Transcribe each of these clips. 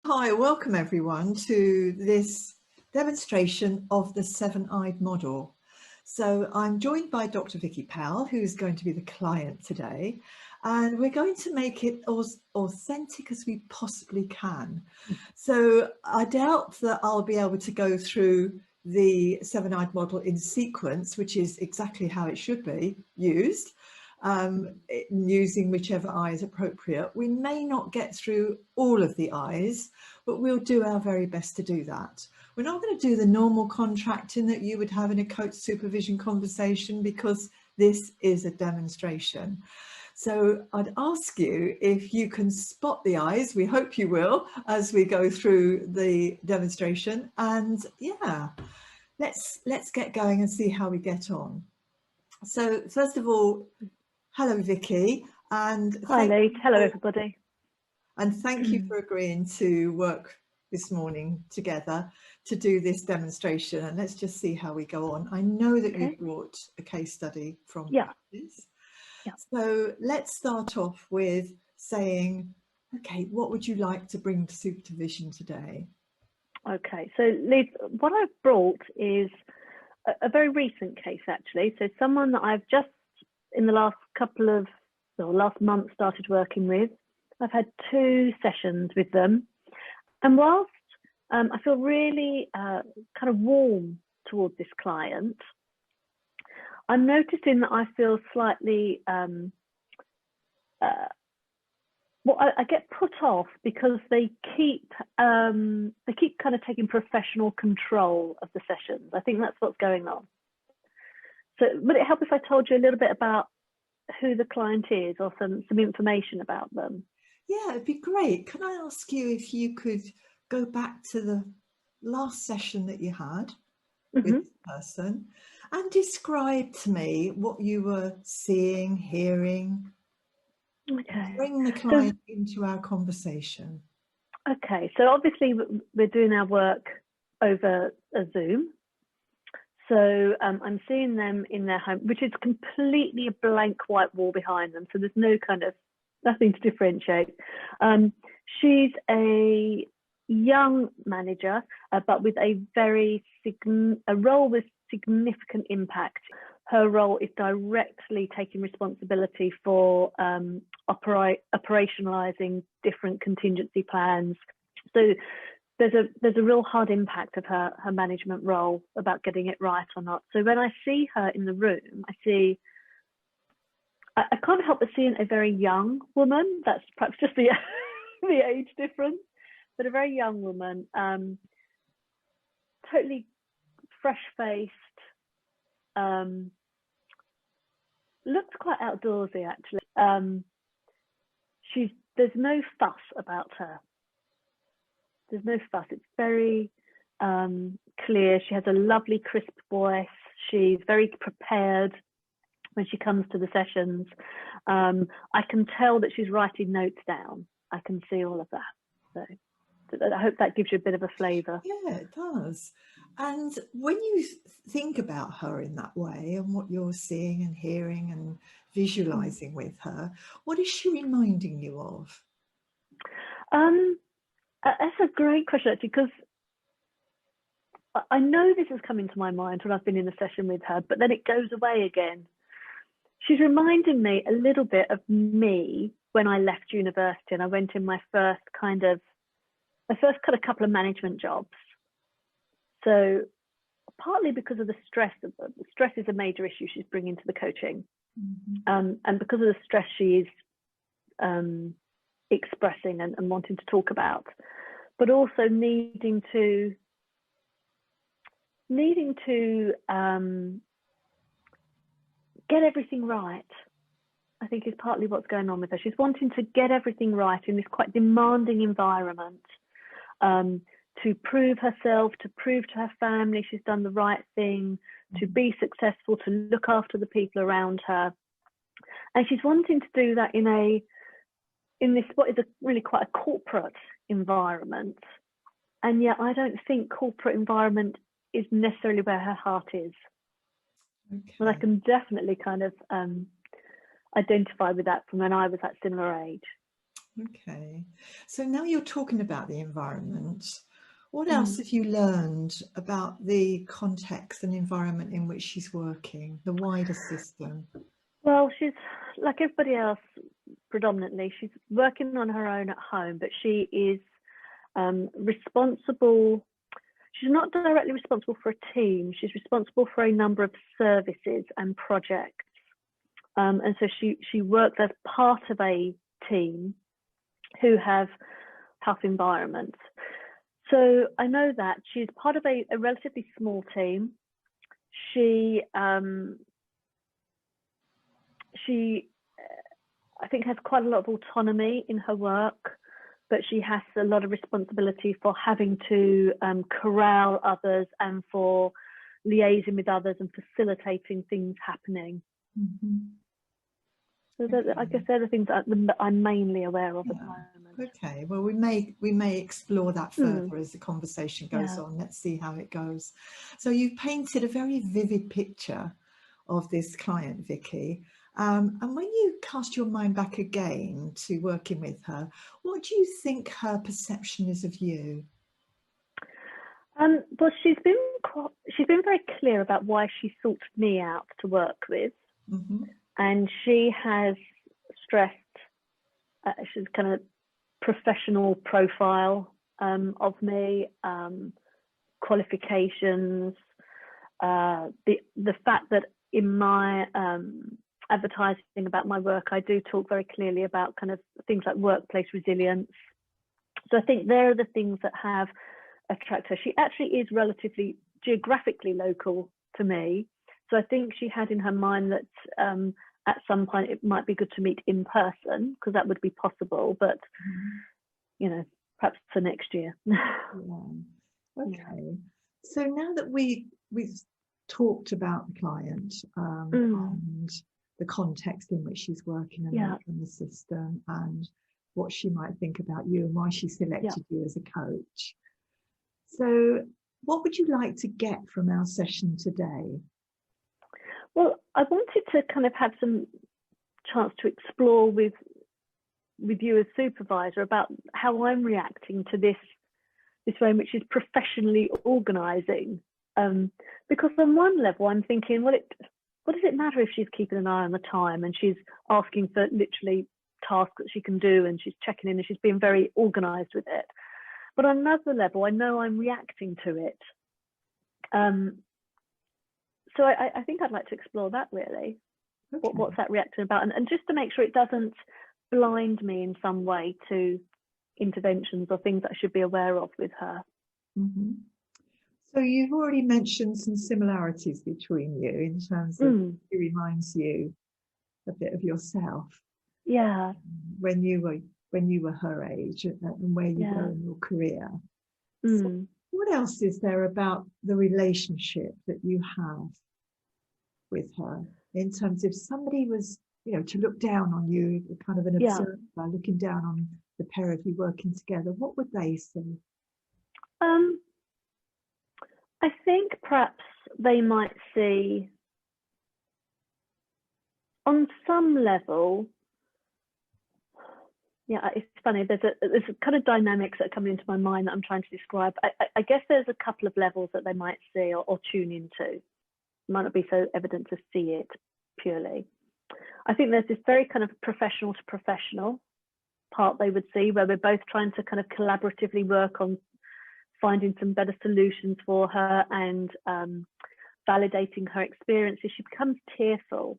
Hi, welcome everyone to this demonstration of the seven-eyed model. So I'm joined by Dr. Vicky Powell, who's going to be the client today, and we're going to make it as authentic as we possibly can. So I doubt that I'll be able to go through the seven-eyed model in sequence, which is exactly how it should be used. Using whichever eye is appropriate. We may not get through all of the eyes, but we'll do our very best to do that. We're not going to do the normal contracting that you would have in a coach supervision conversation because this is a demonstration. So I'd ask you if you can spot the eyes. We hope you will as we go through the demonstration. And yeah, let's get going and see how we get on. So first of all, hello, Vicky. And hi, Lee. Hello, everybody. And thank you for agreeing to work this morning together to do this demonstration. And let's just see how we go on. I know that you brought a case study from practice. Yeah. So let's start off with saying, okay, what would you like to bring to supervision today? Okay, so Liz, what I've brought is a very recent case, actually. So someone that I've just in the last last month started working with. I've had 2 sessions with them, and whilst I feel really kind of warm towards this client, I'm noticing that I feel slightly I get put off because they keep kind of taking professional control of the sessions. I think that's what's going on. So would it help if I told you a little bit about who the client is or some information about them? Yeah, it'd be great. Can I ask you if you could go back to the last session that you had with this person and describe to me what you were seeing, hearing? Okay. Bring the client into our conversation. Okay, so obviously we're doing our work over a Zoom. So I'm seeing them in their home, which is completely a blank white wall behind them. So there's no nothing to differentiate. She's a young manager, but with a role with significant impact. Her role is directly taking responsibility for operationalizing different contingency plans. So there's a real hard impact of her management role about getting it right or not. So when I see her in the room, I can't help but seeing a very young woman. That's perhaps just the age difference, but a very young woman, totally fresh-faced, looks quite outdoorsy actually. There's no fuss about her. There's no fuss. It's very clear. She has a lovely crisp voice. She's very prepared when she comes to the sessions. I can tell that she's writing notes down. I can see all of that. So I hope that gives you a bit of a flavour. Yeah, it does. And when you think about her in that way and what you're seeing and hearing and visualising with her, what is she reminding you of? That's a great question, actually, because I know this has come into my mind when I've been in a session with her, but then it goes away again. She's reminding me a little bit of me when I left university and I went in my first kind of couple of management jobs. So partly because of the stress is a major issue she's bringing to the coaching, and because of the stress she's expressing and wanting to talk about, but also needing to get everything right, I think is partly what's going on with her. She's wanting to get everything right in this quite demanding environment, to prove herself, to prove to her family she's done the right thing, to be successful, to look after the people around her. And she's wanting to do that in this what is really quite a corporate environment. And yet I don't think corporate environment is necessarily where her heart is. Okay. And I can definitely kind of identify with that from when I was at similar age. Okay. So now you're talking about the environment. What else Mm. have you learned about the context and environment in which she's working, the wider system? Well, she's like everybody else, predominantly. She's working on her own at home, but she is responsible. She's not directly responsible for a team. She's responsible for a number of services and projects. And so she works as part of a team who have health environments. So I know that she's part of a relatively small team. She I think has quite a lot of autonomy in her work, but she has a lot of responsibility for having to corral others and for liaising with others and facilitating things happening. Mm-hmm. So I guess they're the things that I'm mainly aware of at the moment. Okay, well, we may explore that further as the conversation goes on. Let's see how it goes. So you've painted a very vivid picture of this client, Vicky. And when you cast your mind back again to working with her, what do you think her perception is of you? Well, she's been very clear about why she sought me out to work with, and she has stressed she's kind of professional profile of me, qualifications, the fact that in my advertising about my work, I do talk very clearly about kind of things like workplace resilience. So I think there are the things that have attracted her. She actually is relatively geographically local to me. So I think she had in her mind that at some point it might be good to meet in person, because that would be possible, but you know, perhaps for next year. Okay. So now that we've talked about the client and the context in which she's working and the system and what she might think about you and why she selected you as a coach. So what would you like to get from our session today? Well, I wanted to kind of have some chance to explore with you as supervisor about how I'm reacting to this way in which she's professionally organising. Because on one level, I'm thinking, well, what does it matter if she's keeping an eye on the time and she's asking for literally tasks that she can do and she's checking in and she's being very organised with it. But on another level, I know I'm reacting to it. So I think I'd like to explore that really. Okay. What's that reaction about? And just to make sure it doesn't blind me in some way to interventions or things that I should be aware of with her. So you've already mentioned some similarities between you in terms of it reminds you a bit of yourself. Yeah. When you were her age and where you were in your career. So what else is there about the relationship that you have with her in terms of somebody was, to look down on you, kind of an observer looking down on the pair of you working together, what would they see? I think perhaps they might see on some level, it's funny, there's a kind of dynamics that are coming into my mind that I'm trying to describe. I guess there's a couple of levels that they might see or tune into. It might not be so evident to see it purely. I think there's this very kind of professional to professional part they would see, where we're both trying to kind of collaboratively work on finding some better solutions for her and validating her experiences. She becomes tearful,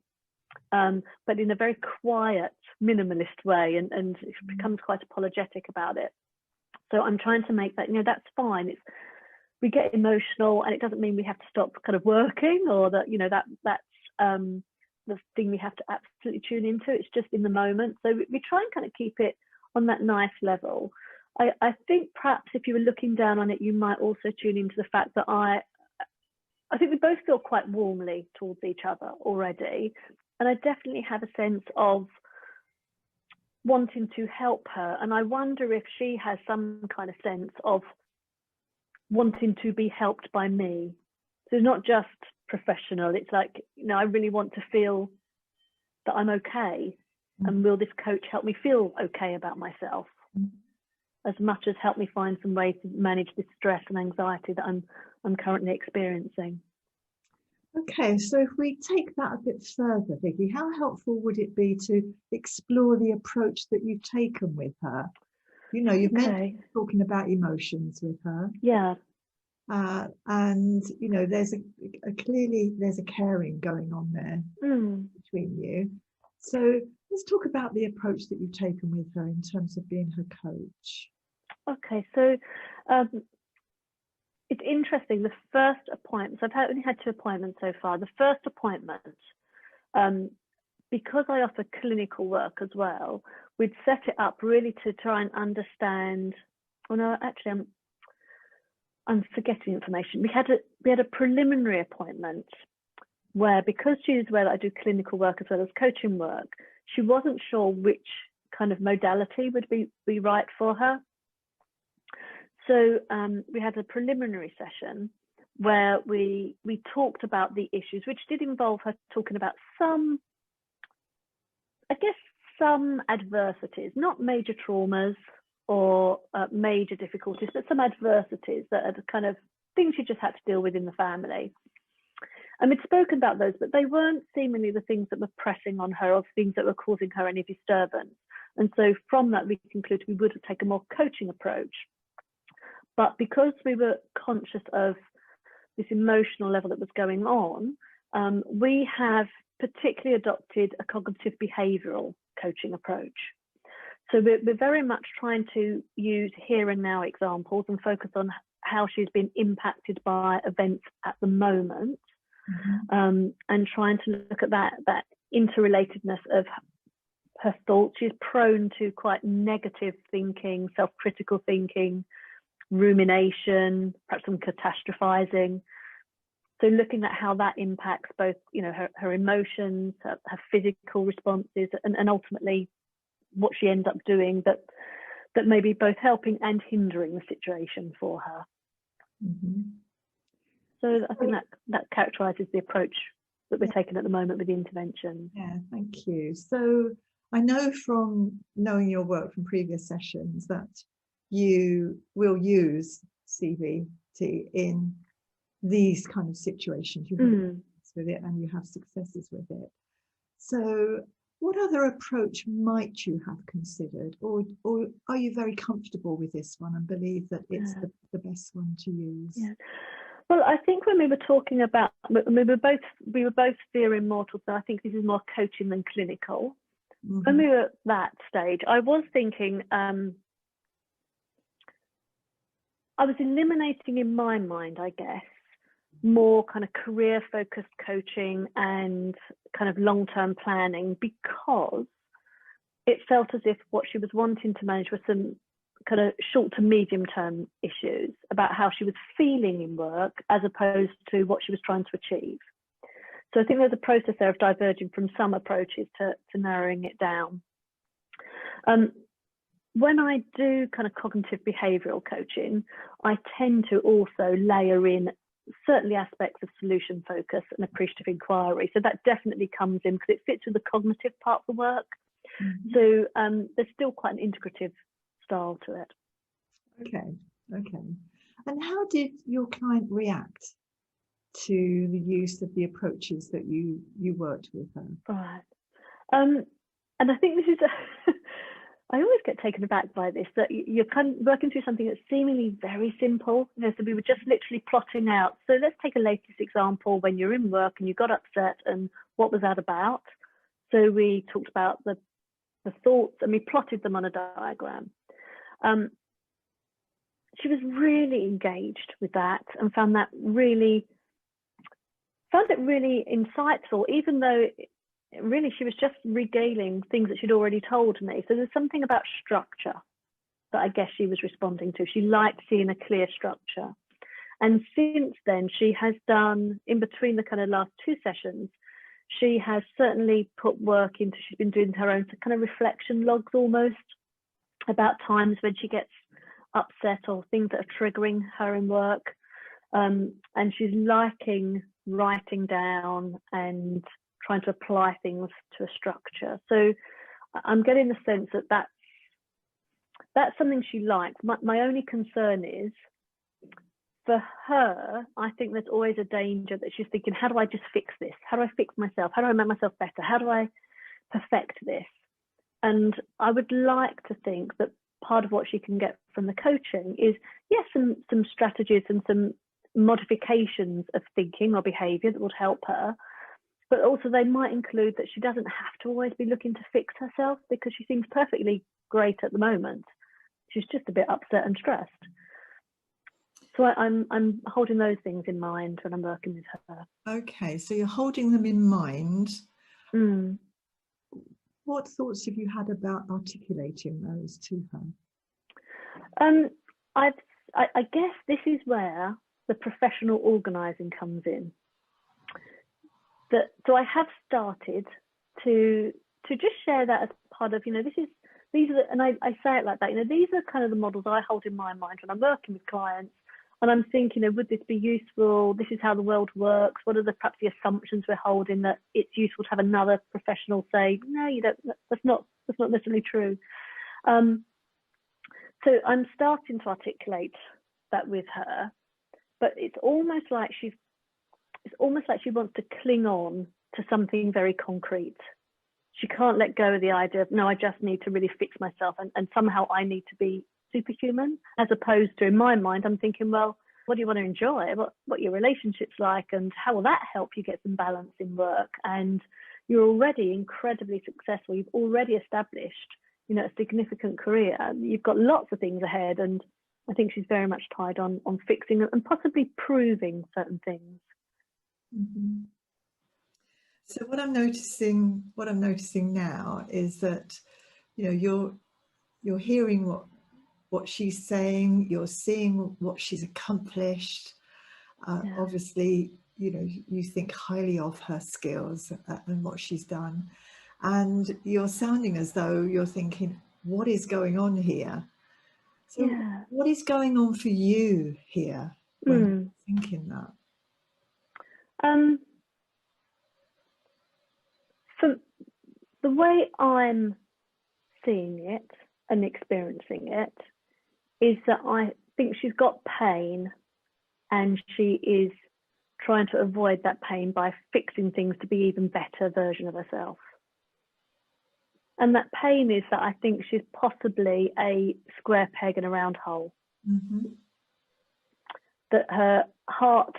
but in a very quiet, minimalist way, and she becomes quite apologetic about it. So I'm trying to make that, that's fine. We get emotional, and it doesn't mean we have to stop kind of working, or that, that's the thing we have to absolutely tune into. It's just in the moment. So we try and kind of keep it on that nice level. I think perhaps if you were looking down on it, you might also tune into the fact that I think we both feel quite warmly towards each other already. And I definitely have a sense of wanting to help her. And I wonder if she has some kind of sense of wanting to be helped by me. So it's not just professional. It's like, I really want to feel that I'm okay. And will this coach help me feel okay about myself, as much as help me find some ways to manage this stress and anxiety that I'm currently experiencing? Okay, so if we take that a bit further, Vicky, how helpful would it be to explore the approach that you've taken with her? You know, you've mentioned talking about emotions with her. Yeah. And, you know, there's clearly there's a caring going on there between you. So let's talk about the approach that you've taken with her in terms of being her coach. Okay, so it's interesting. The first appointment, so I've only had 2 appointments so far. The first appointment, because I offer clinical work as well, we'd set it up really to try and understand. Oh no, actually, I'm forgetting information. We had a preliminary appointment where, because she's aware that I do clinical work as well as coaching work, she wasn't sure which kind of modality would be right for her. So we had a preliminary session where we talked about the issues, which did involve her talking about some adversities, not major traumas or major difficulties, but some adversities that are the kind of things she just had to deal with in the family. And we'd spoken about those, but they weren't seemingly the things that were pressing on her or things that were causing her any disturbance. And so from that, we concluded we would have taken a more coaching approach. But because we were conscious of this emotional level that was going on, we have particularly adopted a cognitive behavioural coaching approach. So we're very much trying to use here and now examples and focus on how she's been impacted by events at the moment, and trying to look at that interrelatedness of her thoughts. She's prone to quite negative thinking, self-critical thinking, rumination, perhaps some catastrophizing. So looking at how that impacts both, you know, her emotions, her physical responses, and ultimately what she ends up doing that may be both helping and hindering the situation for her. So I think that characterises the approach that we're taking at the moment with the intervention. Yeah, thank you. So I know from knowing your work from previous sessions that you will use CBT in these kind of situations. You have experience with it and you have successes with it. So what other approach might you have considered, or are you very comfortable with this one and believe that it's the best one to use? Yeah. Well, I think when we were talking about, we were both steering more towards, I think this is more coaching than clinical. When we were at that stage, I was thinking, I was eliminating in my mind, I guess, more kind of career focused coaching and kind of long-term planning, because it felt as if what she was wanting to manage were some kind of short to medium term issues about how she was feeling in work as opposed to what she was trying to achieve. So I think there's a process there of diverging from some approaches to narrowing it down. When I do kind of cognitive behavioural coaching, I tend to also layer in certainly aspects of solution focus and appreciative inquiry. So that definitely comes in because it fits with the cognitive part of the work. So there's still quite an integrative style to it. Okay. And how did your client react to the use of the approaches that you worked with her? Right. And I think this is I always get taken aback by this, that you're kind of working through something that's seemingly very simple. You know, so we were just literally plotting out. So let's take a latest example when you're in work and you got upset, and what was that about? So we talked about the thoughts and we plotted them on a diagram. She was really engaged with that and found it really insightful, even though really she was just regaling things that she'd already told me. So there's something about structure that I guess she was responding to. She liked seeing a clear structure. And since then, she has done, in between the kind of last 2 sessions, she has certainly put work into, she's been doing her own kind of reflection logs almost about times when she gets upset or things that are triggering her in work. And she's liking writing down and trying to apply things to a structure. So I'm getting the sense that that's something she likes. My only concern is, for her, I think there's always a danger that she's thinking, how do I just fix this? How do I fix myself? How do I make myself better? How do I perfect this? And I would like to think that part of what she can get from the coaching is, yes, some strategies and some modifications of thinking or behavior that would help her, but also they might include that she doesn't have to always be looking to fix herself, because she seems perfectly great at the moment. She's just a bit upset and stressed. So I'm holding those things in mind when I'm working with her. Okay, so you're holding them in mind. Mm. What thoughts have you had about articulating those to her? I guess this is where the professional organising comes in. So I have started to just share that as part of, these are and I say it like that, these are kind of the models I hold in my mind when I'm working with clients, and I'm thinking, would this be useful? This is how the world works. What are perhaps the assumptions we're holding that it's useful to have another professional say, no, you don't. That's not necessarily true. So I'm starting to articulate that with her, but it's almost like she wants to cling on to something very concrete. She can't let go of the idea of, no, I just need to really fix myself, and somehow I need to be superhuman, as opposed to, in my mind, I'm thinking, well, what do you want to enjoy? What your relationship's like, and how will that help you get some balance in work? And you're already incredibly successful. You've already established, a significant career. You've got lots of things ahead, and I think she's very much tied on fixing and possibly proving certain things. Mm-hmm. So what I'm noticing now is that, you're hearing what she's saying, you're seeing what she's accomplished. Obviously, you think highly of her skills and what she's done, and you're sounding as though you're thinking, what is going on here? So what is going on for you here when you're thinking that? So the way I'm seeing it and experiencing it is that I think she's got pain, and she is trying to avoid that pain by fixing things to be even better version of herself. And that pain is that I think she's possibly a square peg in a round hole. Mm-hmm. That her heart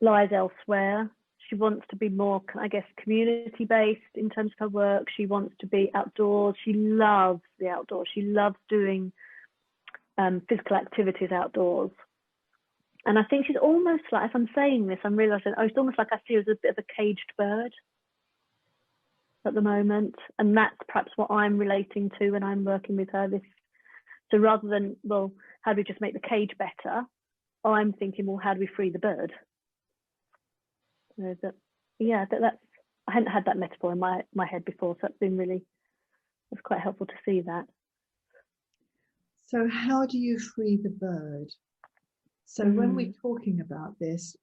lies elsewhere. She wants to be more, I guess, community-based in terms of her work. She wants to be outdoors. She loves the outdoors. She loves doing physical activities outdoors. And I think she's almost like, as I'm saying this, I'm realising, it's almost like I see her as a bit of a caged bird at the moment. And that's perhaps what I'm relating to when I'm working with her. So rather than, well, how do we just make the cage better? I'm thinking, well, how do we free the bird? That's I hadn't had that metaphor in my head before, so it's quite helpful to see that. So how do you free the bird? So when we're talking about this,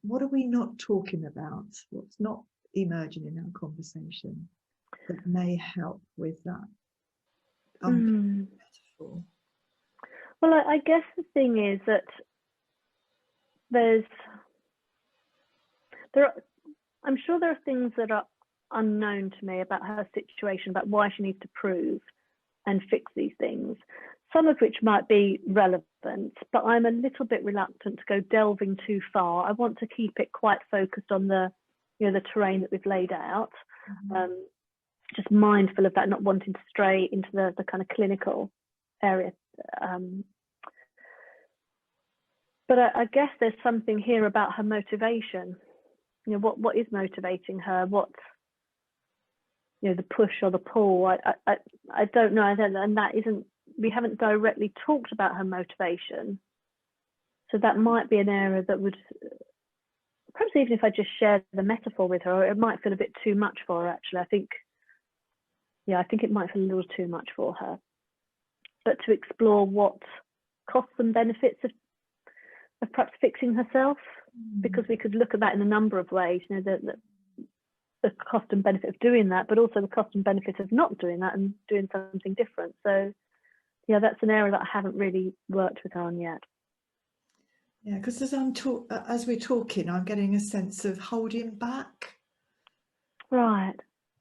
what are we not talking about? What's not emerging in our conversation that may help with that metaphor? Well, I guess the thing is that I'm sure there are things that are unknown to me about her situation, about why she needs to prove and fix these things, some of which might be relevant, but I'm a little bit reluctant to go delving too far. I want to keep it quite focused on the terrain that we've laid out, just mindful of that, not wanting to stray into the kind of clinical area. But I guess there's something here about her motivation. What is motivating her? What's the push or the pull? I don't know. And that isn't. We haven't directly talked about her motivation, so that might be an area that would perhaps, even if I just shared the metaphor with her, it might feel a bit too much for her. Actually, I think it might feel a little too much for her. But to explore what costs and benefits of perhaps fixing herself, because we could look at that in a number of ways. The the cost and benefit of doing that, but also the cost and benefit of not doing that and doing something different. So yeah, that's an area that I haven't really worked with her on yet. Yeah, because as we're talking, I'm getting a sense of holding back. Right.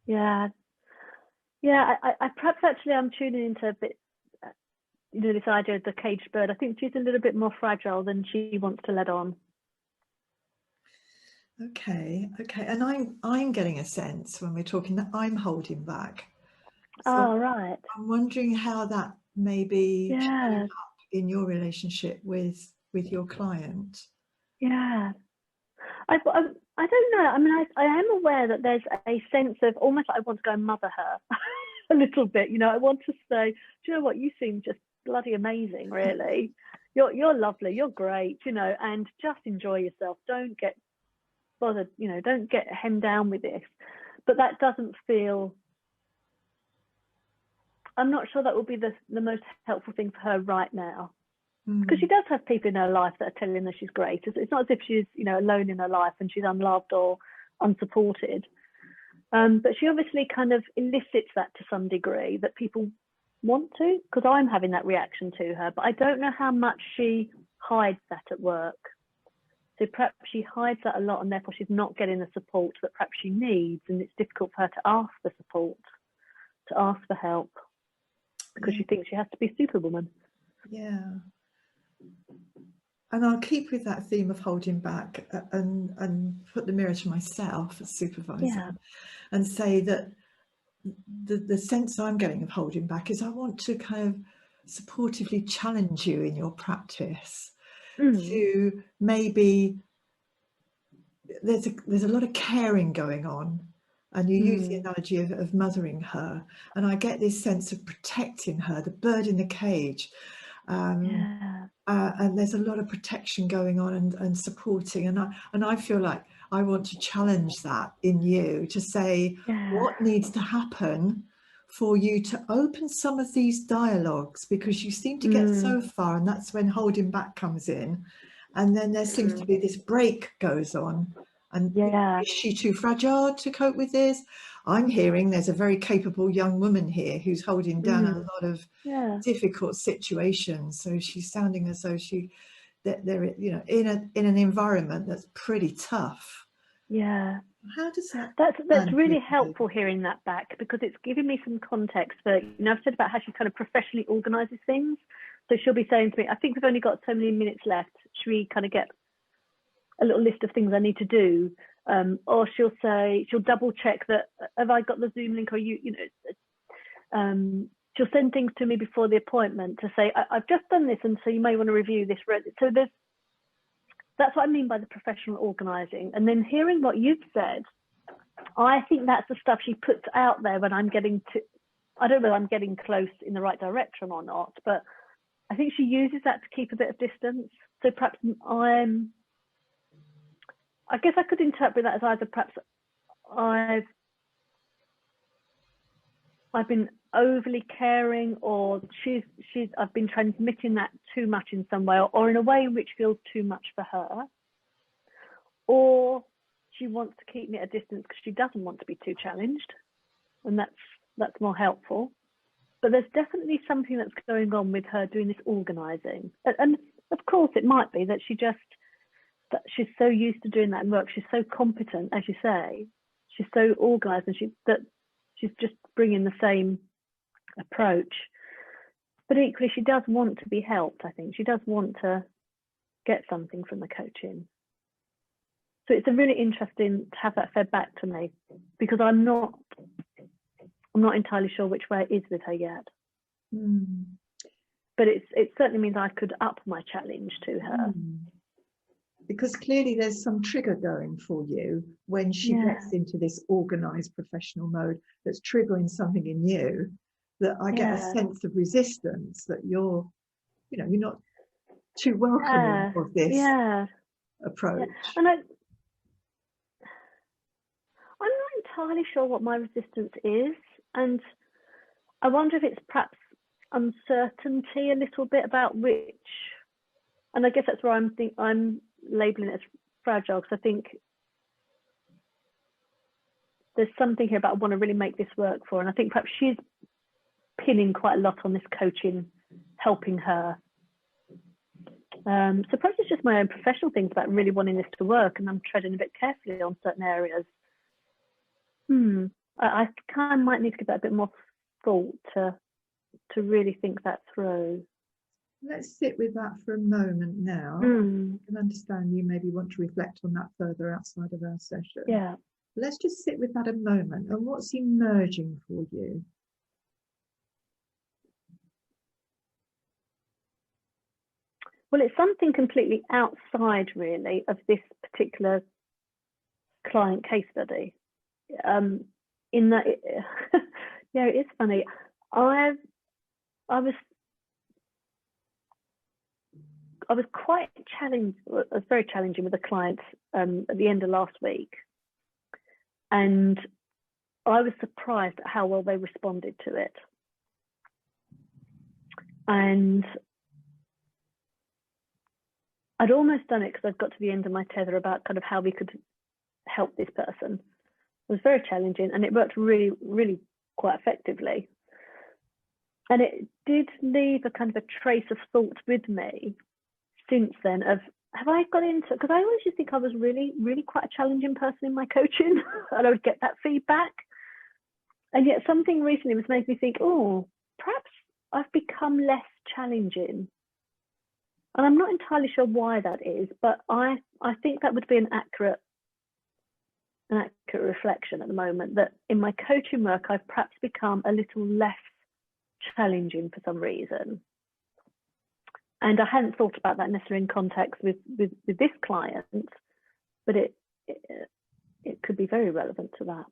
Yeah. Yeah. I perhaps actually I'm tuning into a bit, this idea of the caged bird. I think she's a little bit more fragile than she wants to let on. Okay. And I'm getting a sense when we're talking that I'm holding back. So Oh, right. I'm wondering how that may be showing Yeah. up in your relationship with your client. Yeah. I don't know. I mean, I am aware that there's a sense of almost like I want to go and mother her a little bit. I want to say, do you know what? You seem just bloody amazing, really. You're lovely. You're great, and just enjoy yourself. Don't get bothered, don't get hemmed down with this. But that doesn't feel, I'm not sure that will be the most helpful thing for her right now. Because she does have people in her life that are telling her she's great. It's not as if she's, alone in her life and she's unloved or unsupported. But she obviously kind of elicits that to some degree, that people want to, because I'm having that reaction to her. But I don't know how much she hides that at work. So perhaps she hides that a lot, and therefore she's not getting the support that perhaps she needs. And it's difficult for her to ask for support, to ask for help, because she thinks she has to be Superwoman. Yeah. And I'll keep with that theme of holding back and put the mirror to myself as supervisor, and say that the sense I'm getting of holding back is I want to kind of supportively challenge you in your practice to maybe there's a lot of caring going on, and you use the analogy of mothering her, and I get this sense of protecting her, the bird in the cage. And there's a lot of protection going on and supporting, and I feel like I want to challenge that in you to say what needs to happen for you to open some of these dialogues, because you seem to get so far, and that's when holding back comes in, and then there seems to be this break goes on, and is she too fragile to cope with this? I'm hearing there's a very capable young woman here who's holding down a lot of difficult situations. So she's sounding as though they're in an environment that's pretty tough. Yeah. How does that? That's really helpful hearing that back, because it's giving me some context for, I've said about how she kind of professionally organises things. So she'll be saying to me, I think we've only got so many minutes left. Should we kind of get a little list of things I need to do? Or she'll double check that, have I got the Zoom link, or she'll send things to me before the appointment to say, I've just done this, and so you may want to review this. So that's what I mean by the professional organising. And then hearing what you've said, I think that's the stuff she puts out there when I'm getting to, I don't know if I'm getting close in the right direction or not, but I think she uses that to keep a bit of distance. So perhaps I guess I could interpret that as either perhaps I've been overly caring, or I've been transmitting that too much in some way, or in a way which feels too much for her, or she wants to keep me at a distance because she doesn't want to be too challenged, and that's more helpful. But there's definitely something that's going on with her doing this organising, and of course it might be that that she's so used to doing that work, she's so competent, as you say, she's so organised, and she's just bringing the same approach. But equally, she does want to be helped. I think she does want to get something from the coaching. So it's a really interesting to have that fed back to me, because I'm not entirely sure which way it is with her yet. But it certainly means I could up my challenge to her. Because clearly there's some trigger going for you when she gets into this organised professional mode that's triggering something in you, that I get a sense of resistance, that you're not too welcoming of this approach. And I'm not entirely sure what my resistance is, and I wonder if it's perhaps uncertainty a little bit about which, and I guess that's where I'm labeling it as fragile, because I think there's something here about I want to really make this work for her. And I think perhaps she's pinning quite a lot on this coaching, helping her. So perhaps it's just my own professional things about really wanting this to work, and I'm treading a bit carefully on certain areas. I kind of might need to give that a bit more thought to really think that through. Let's sit with that for a moment now. I can understand you maybe want to reflect on that further outside of our session. Yeah. Let's just sit with that a moment. And what's emerging for you? Well, it's something completely outside, really, of this particular client case study. In that, yeah, it is funny. I was quite challenged. I was very challenging with a client at the end of last week, and I was surprised at how well they responded to it. And I'd almost done it because I'd got to the end of my tether about kind of how we could help this person. It was very challenging, and it worked really, really quite effectively. And it did leave a kind of a trace of thought with me since then of, have I got into, because I always used to think I was really, really quite a challenging person in my coaching, and I would get that feedback. And yet something recently was making me think, oh, perhaps I've become less challenging. And I'm not entirely sure why that is, but I think that would be an accurate reflection at the moment, that in my coaching work, I've perhaps become a little less challenging for some reason. And I hadn't thought about that necessarily in context with this client, but it could be very relevant to that.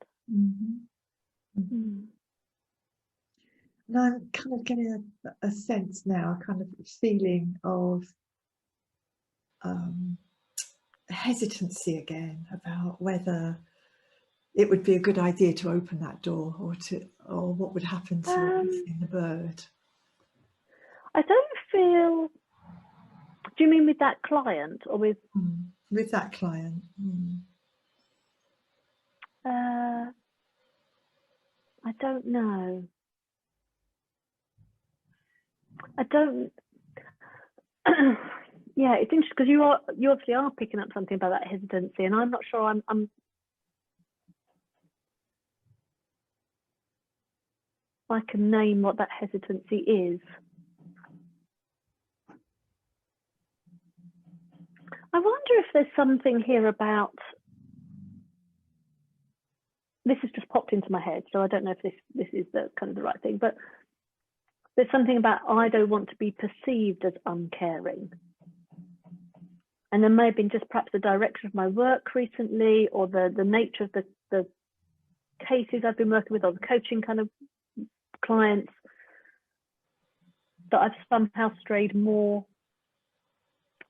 And I'm kind of getting a sense now, a kind of feeling of hesitancy again about whether it would be a good idea to open that door, or what would happen to the bird. I don't feel. Do you mean with that client or with? With that client. I don't know. I don't. Yeah, it's interesting because you obviously are picking up something about that hesitancy, and I'm not sure I can name what that hesitancy is. I wonder if there's something here about, this has just popped into my head, so I don't know if this is the kind of the right thing, but there's something about I don't want to be perceived as uncaring. And there may have been just perhaps the direction of my work recently, or the nature of the cases I've been working with, or the coaching kind of clients, that I've somehow strayed more.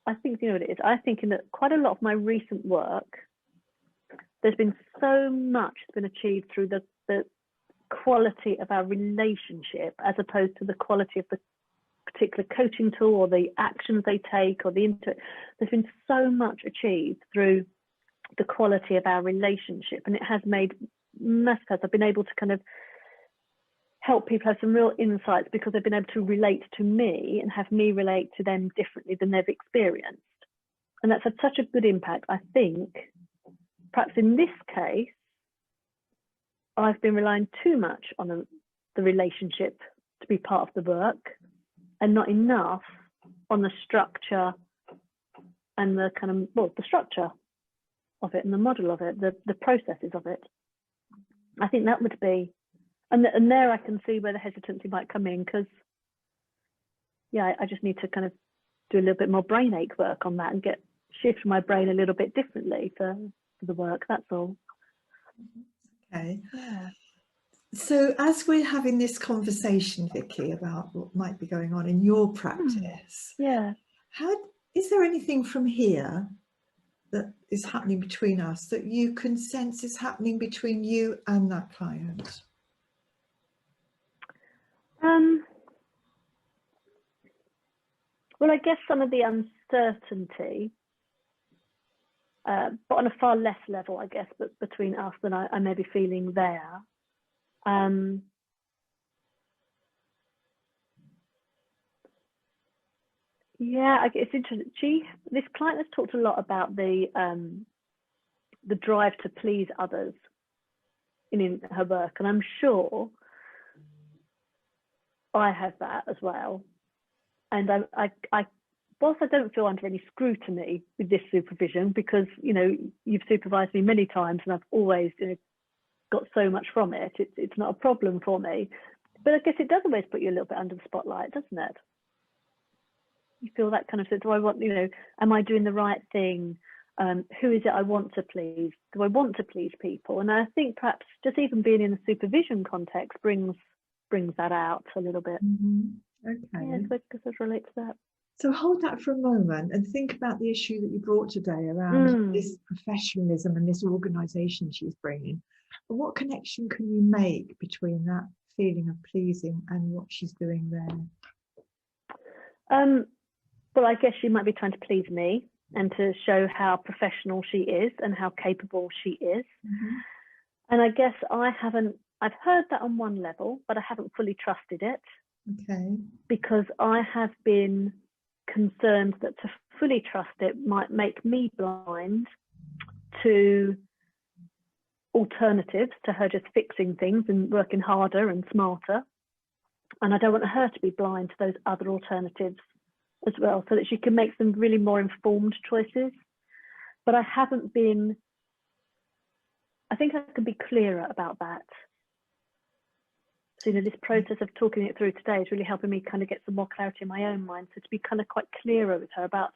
I think, you know what it is, I think in that quite a lot of my recent work, there's been so much that's been achieved through the quality of our relationship, as opposed to the quality of the particular coaching tool or the actions they take, or there's been so much achieved through the quality of our relationship, and it has made massive. I've been able to kind of help people have some real insights because they've been able to relate to me and have me relate to them differently than they've experienced. And that's had such a good impact. I think perhaps in this case, I've been relying too much on the relationship to be part of the work, and not enough on the structure and the kind of, well, the structure of it and the model of it, the processes of it. I think that would be, and there I can see where the hesitancy might come in, because yeah, I just need to kind of do a little bit more brain ache work on that and shift my brain a little bit differently for the work. That's all. Okay. Yeah. So as we're having this conversation, Vicky, about what might be going on in your practice, is there anything from here that is happening between us that you can sense is happening between you and that client? Well, I guess some of the uncertainty but on a far less level, I guess, but between us than I may be feeling there. Yeah, it's interesting. This client has talked a lot about the drive to please others in her work, and I'm sure I have that as well. And whilst I don't feel under any scrutiny with this supervision, because you've supervised me many times and I've always got so much from it, it's not a problem for me. But I guess it does always put you a little bit under the spotlight, doesn't it? You feel that kind of, do I want, am I doing the right thing? Who is it I want to please? Do I want to please people? And I think perhaps just even being in the supervision context brings that out a little bit. Okay. Yeah, so I guess I relate to that. So hold that for a moment and think about the issue that you brought today around this professionalism and this organisation she's bringing. But what connection can you make between that feeling of pleasing and what she's doing there? Well, I guess she might be trying to please me and to show how professional she is and how capable she is. And I guess I've heard that on one level, but I haven't fully trusted it. Okay. Because I have been concerned that to fully trust it might make me blind to alternatives to her just fixing things and working harder and smarter. And I don't want her to be blind to those other alternatives as well, so that she can make some really more informed choices. But I haven't been, I think I can be clearer about that. So, this process of talking it through today is really helping me kind of get some more clarity in my own mind. So to be kind of quite clearer with her about,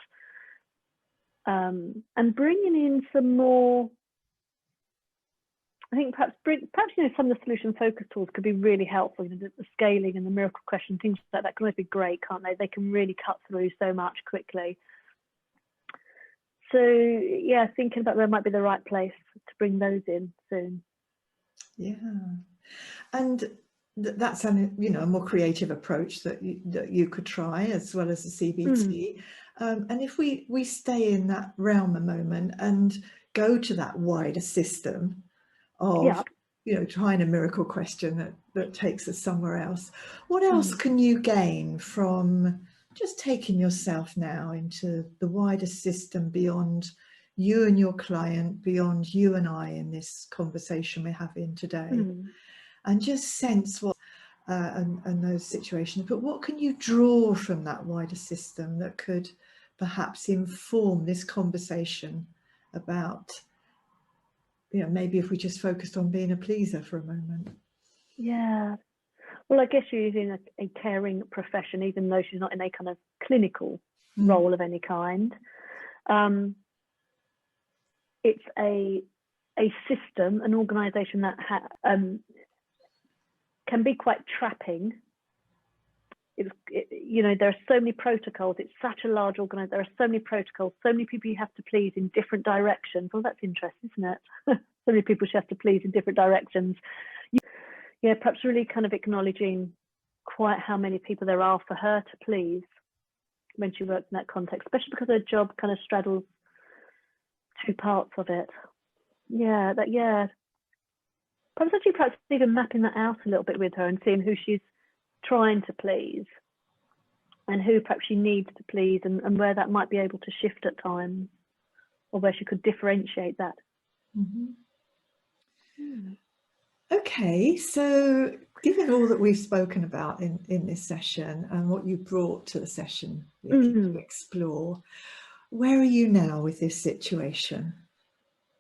and bringing in some more, I think perhaps some of the solution focus tools could be really helpful. The scaling and the miracle question, things like that can always be great, can't they? They can really cut through so much quickly. So yeah, thinking about where might be the right place to bring those in soon. Yeah, and that's a more creative approach that you could try, as well as the CBT. And if we stay in that realm a moment and go to that wider system of trying a miracle question that takes us somewhere else, what else can you gain from just taking yourself now into the wider system beyond you and your client, beyond you and I in this conversation we're having today, and just sense what and those situations, but what can you draw from that wider system that could perhaps inform this conversation about maybe if we just focused on being a pleaser for a moment? Yeah, well, I guess she's in a caring profession, even though she's not in a kind of clinical role of any kind. It's a system, an organisation that can be quite trapping. There are so many protocols. It's such a large organisation. There are so many protocols, so many people you have to please in different directions. Well, that's interesting, isn't it? So many people she has to please in different directions. Yeah, perhaps really kind of acknowledging quite how many people there are for her to please when she works in that context, especially because her job kind of straddles two parts of it. Perhaps even mapping that out a little bit with her and seeing who she's trying to please and who perhaps she needs to please, and where that might be able to shift at times, or where she could differentiate that. Okay, so given all that we've spoken about in this session and what you brought to the session, Vicky, to explore, where are you now with this situation?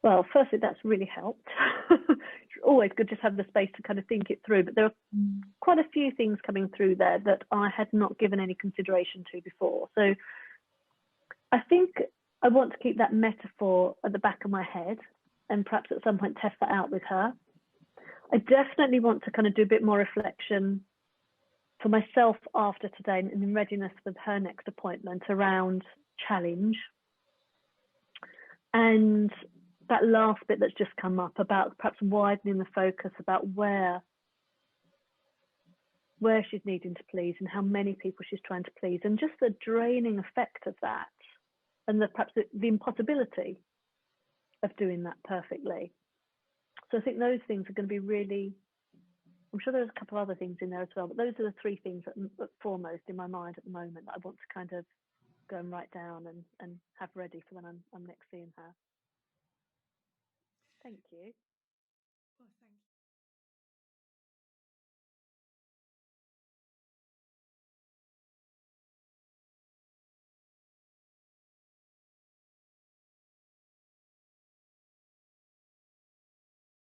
Well, firstly, that's really helped. It's always good to have the space to kind of think it through, but there are quite a few things coming through there that I had not given any consideration to before. So I think I want to keep that metaphor at the back of my head and perhaps at some point test that out with her. I definitely want to kind of do a bit more reflection for myself after today and in readiness for her next appointment around challenge. And that last bit that's just come up about perhaps widening the focus about where she's needing to please and how many people she's trying to please, and just the draining effect of that, and perhaps the impossibility doing that perfectly. So I think those things are going to be really, I'm sure there's a couple of other things in there as well, but those are the three things that are foremost in my mind at the moment that I want to kind of go and write down and have ready for when I'm next seeing her. Thank you. Well,